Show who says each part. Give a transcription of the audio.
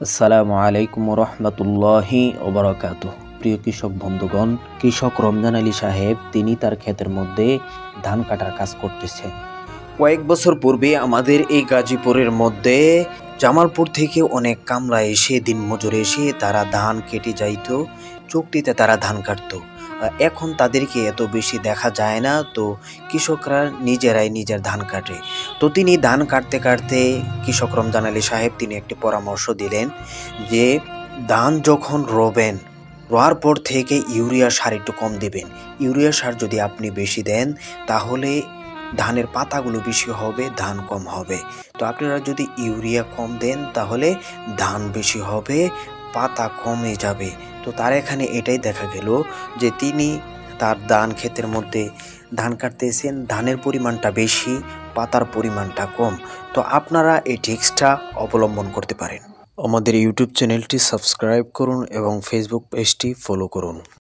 Speaker 1: আসসালামু আলাইকুম রহমতুল্লাহি ওবরাকাতুহ। প্রিয় কৃষক বন্ধুগণ, কৃষক রমজান আলী সাহেব তিনি তার ক্ষেতের মধ্যে ধান কাটার কাজ করতেছেন। কয়েক বছর পূর্বে আমাদের এই গাজীপুরের মধ্যে জামালপুর থেকে অনেক কামলা এসে দিনমজুর এসে তারা ধান কেটে যাইতো, চুক্তিতে তারা ধান কাটতো। এখন তাদেরকে এত বেশি দেখা যায় না, তো কৃষকরা নিজেরাই নিজের ধান কাটে। তো তিনি ধান কাটতে কাটতে কৃষক রমজান আলী সাহেব তিনি একটি পরামর্শ দিলেন যে ধান যখন রোবেন, রোয়ার পর থেকে ইউরিয়া সার একটু কম দিবেন। ইউরিয়া সার যদি আপনি বেশি দেন তাহলে ধানের পাতাগুলো বেশি হবে, ধান কম হবে। তো আপনারা যদি ইউরিয়া কম দেন তাহলে ধান বেশি হবে, পাতা কমে যাবে। তো তার এখানে এটাই দেখা গেল যে তিনি তার ধান ক্ষেতের মধ্যে ধান কাটতেছেন, ধানের পরিমাণটা বেশি, পাতার পরিমাণটা কম। তো আপনারা এই টিপসটা অবলম্বন করতে পারেন। আমাদের ইউটিউব চ্যানেলটি সাবস্ক্রাইব করুন এবং ফেসবুক পেজটি ফলো করুন।